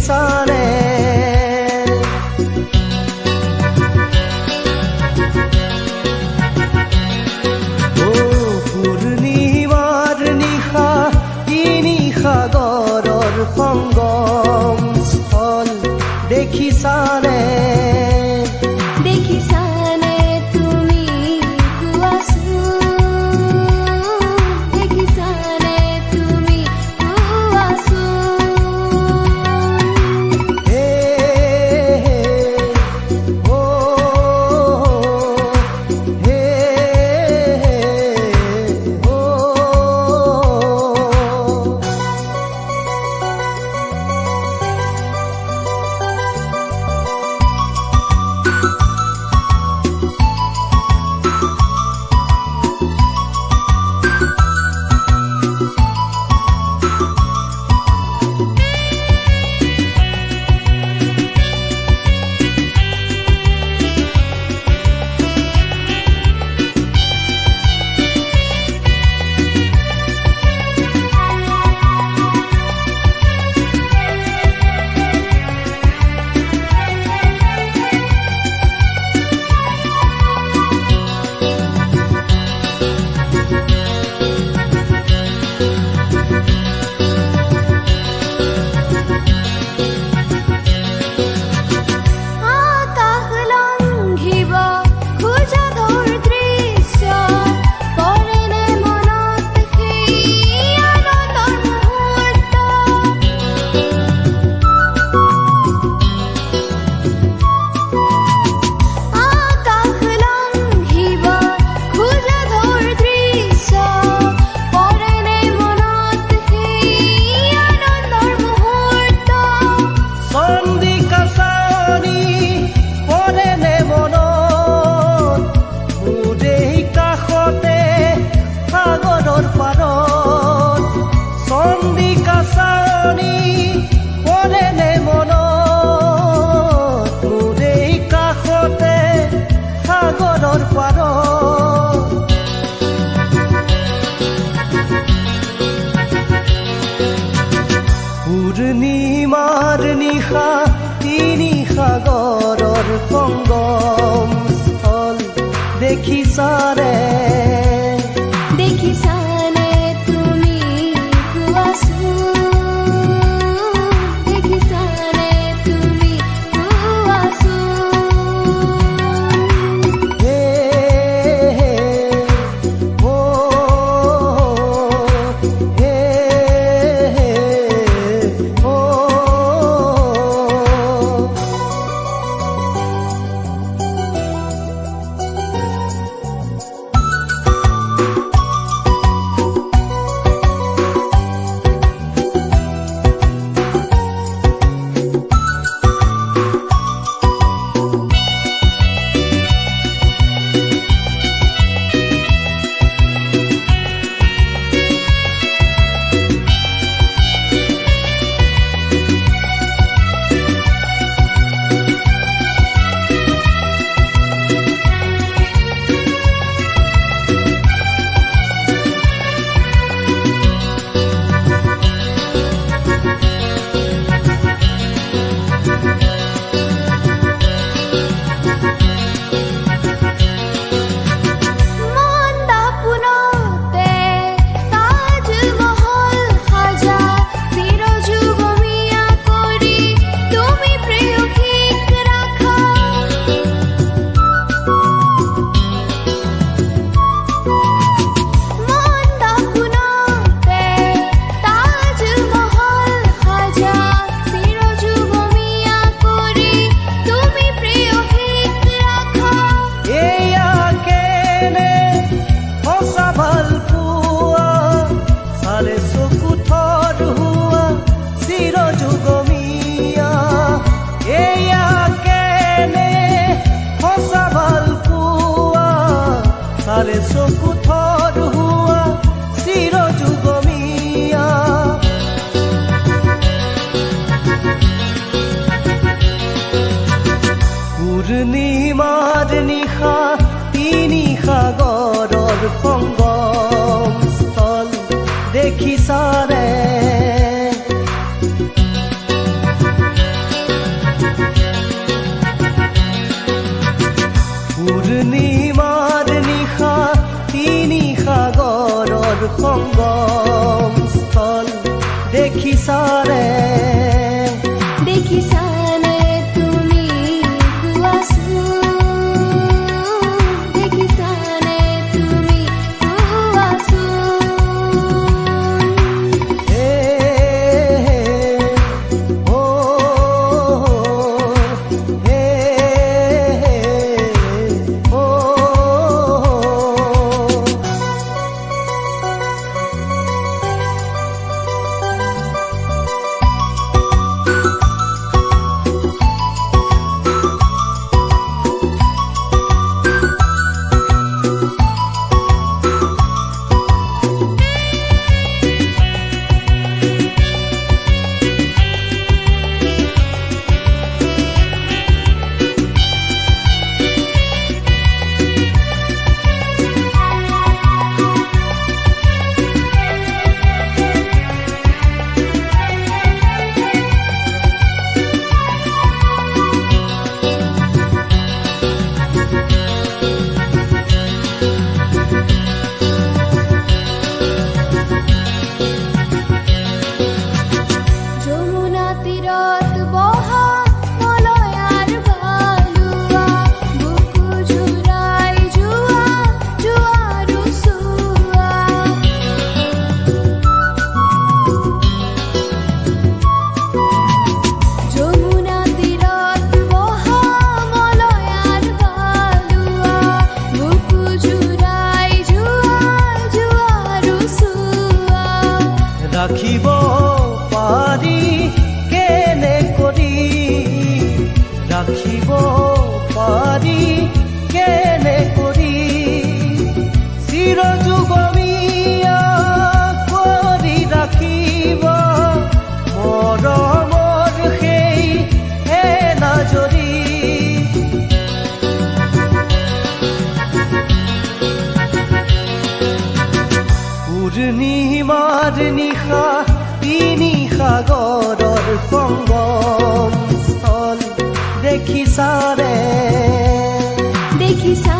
দেখিছানে পূৰ্ণিমাৰ নিশা তিনি সাগৰৰ সংগম স্থল দেখিছানে দেখিছানে তুমি কোৱাচোন দেখিছানে তুমি কোৱাচোন হে ও হে ও পূৰ্ণিমাৰ নিশা তিনি সাগৰৰ সংগম স্থল দেখিছানে দেখিছানে তুমি কোৱাচোন দেখিছানে তুমি কোৱাচোন হে ও হে ও তাৰে চকু থৰ হোৱা চিৰ যুগমীয়া পূৰ্ণিমাৰ নিশা তিনি সাগৰৰ সংগম স্থল দেখিছানে পূৰ্ণিমাৰ নিশা তিনি সাগৰৰ সংগম স্থল দেখিছাৰে দেখিছানে তুমি কোৱাচোন দেখিছানে তুমি কোৱাচোন হে ও হে ও যমুনা তীৰত বহা মলয়াৰ ভালুৱা বুকু জুৰাই যোৱা জোৱাৰো চোৱা যমুনা তীৰত বহা মলয়াৰ ভালুৱা বুকু জুৰাই যোৱা জোৱাৰো চোৱা ৰাখিব পাৰি কেনে কৰি ৰাখিব পাৰি কেনে কৰি চিৰযুগমীয়া কৰি ৰাখিব মৰমৰ সেই এনাজৰী পূৰ্ণিমাৰ নিশা তিনি সাগৰৰ সংগম স্থল দেখিছাৰে দেখিছা